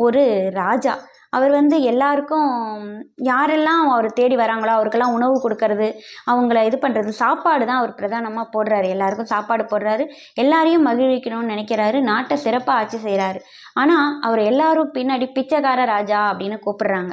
ஒரு ராஜா. அவர் எல்லாருக்கும் யாரெல்லாம் அவர் தேடி வராங்களோ அவருக்கெல்லாம் உணவு கொடுக்கறது, அவங்கள இது பண்ணுறது, சாப்பாடு தான் அவர் பிரதானமாக போடுறாரு. எல்லாருக்கும் சாப்பாடு போடுறாரு, எல்லாரையும் மகிழ்விக்கணும்னு நினைக்கிறாரு, நாட்டை சிறப்பாக ஆட்சி செய்கிறாரு. ஆனால் அவர் எல்லாரும் பின்னாடி பிச்சைக்கார ராஜா அப்படின்னு கூப்பிடுறாங்க.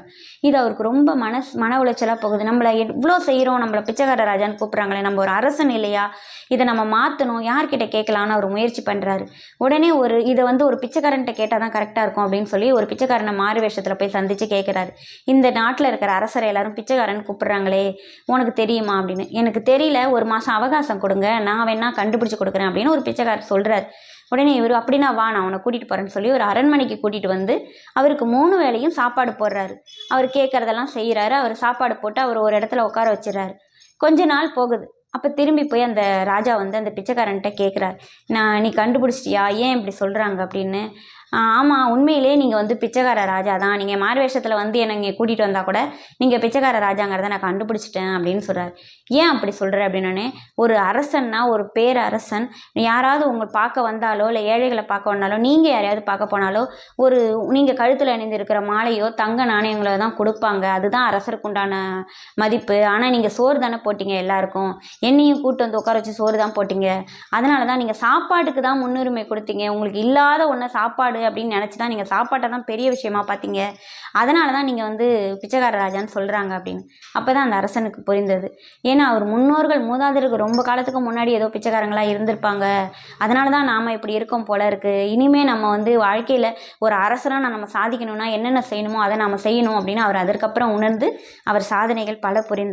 இது அவருக்கு ரொம்ப மன உளைச்சலாக போகுது. நம்மளை எவ்வளோ செய்கிறோம், நம்மளை பிச்சைக்கார ராஜான்னு கூப்பிட்றாங்களே, நம்ம ஒரு அரசன் இல்லையா, இதை நம்ம மாற்றணும், யார்கிட்ட கேட்கலான்னு அவர் முயற்சி பண்ணுறாரு. உடனே இதை ஒரு பிச்சைக்காரன்ட்ட கேட்டால் தான் கரெக்டாக இருக்கும் அப்படின்னு சொல்லி ஒரு பிச்சைக்காரனை மாறு வேஷத்தில் போய் சந்தித்து கேட்குறாரு. இந்த நாட்டில் இருக்கிற அரசரை எல்லாரும் பிச்சைக்காரன் கூப்பிட்றாங்களே, உனக்கு தெரியுமா அப்படின்னு. எனக்கு தெரியல, ஒரு மாதம் அவகாசம் கொடுங்க, நான் வேணா கண்டுபிடிச்சி கொடுக்குறேன் அப்படின்னு ஒரு பிச்சைக்காரர் சொல்கிறார். உடனே இவர் அப்படின்னா வா, நான் அவனை கூட்டிகிட்டு போகிறேன்னு சொல்லி ஒரு அரண்மனைக்கு கூட்டிகிட்டு அவருக்கு 3 வேளையும் சாப்பாடு போடுறாரு. அவர் கேட்குறதெல்லாம் செய்கிறாரு. அவர் சாப்பாடு போட்டு அவர் ஒரு இடத்துல உட்கார வச்சிடறாரு. கொஞ்ச நாள் போகுது. அப்போ திரும்பி போய் அந்த ராஜா அந்த பிச்சைக்காரன்ட்ட கேட்குறாரு, நீ கண்டுபிடிச்சிட்டியா, ஏன் இப்படி சொல்கிறாங்க அப்படின்னு. ஆமாம், உண்மையிலே நீங்கள் பிச்சைக்கார ராஜா தான், நீங்கள் மாறு வேஷத்தில் என்னை இங்கே கூட்டிகிட்டு வந்தால் கூட நீங்கள் பிச்சைக்கார ராஜாங்கிறத நான் கண்டுபிடிச்சிட்டேன் அப்படின்னு சொல்கிறார். ஏன் அப்படி சொல்கிற அப்படின்னே, ஒரு அரசன்னா, ஒரு பேரரசன் யாராவது உங்களை பார்க்க வந்தாலோ இல்லை ஏழைகளை பார்க்க வந்தாலோ, நீங்கள் யாரையாவது பார்க்க போனாலோ நீங்கள் கழுத்தில் அணிந்திருக்கிற மாலையோ தங்க நாணயங்களோ தான் கொடுப்பாங்க. அதுதான் அரசருக்கு உண்டான மதிப்பு. ஆனால் நீங்கள் சோறு தானே போட்டிங்க, எல்லாருக்கும் என்னையும் கூட்டு உட்கார வச்சு சோறு தான் போட்டிங்க. அதனால தான் நீங்கள் சாப்பாட்டுக்கு தான் முன்னுரிமை கொடுத்தீங்க. உங்களுக்கு இல்லாத ஒன்று சாப்பாடு அப்படின்னு நினச்சி தான் நீங்கள் சாப்பாட்டை தான் பெரிய விஷயமா பார்த்தீங்க. அதனால தான் நீங்கள் பிச்சைக்கார ராஜான்னு சொல்கிறாங்க அப்படின்னு. அப்போ தான் அந்த அரசனுக்கு புரிந்தது. ஏன்னா அவர் முன்னோர்கள் மூதாதையருக்கு ரொம்ப காலத்துக்கு முன்னாடி ஏதோ பிச்சைக்காரங்களாக இருந்திருப்பாங்க. அதனால தான் நாம் இப்படி இருக்கோம் போல இருக்குது. இனிமேல் நம்ம வாழ்க்கையில் ஒரு அரசனாக நம்ம சாதிக்கணும்னா என்னென்ன செய்யணுமோ அதை நாம் செய்யணும் அப்படின்னு அவர் அதற்கப்புறம் உணர்ந்து அவர் சாதனைகள் பல புரிந்தார்.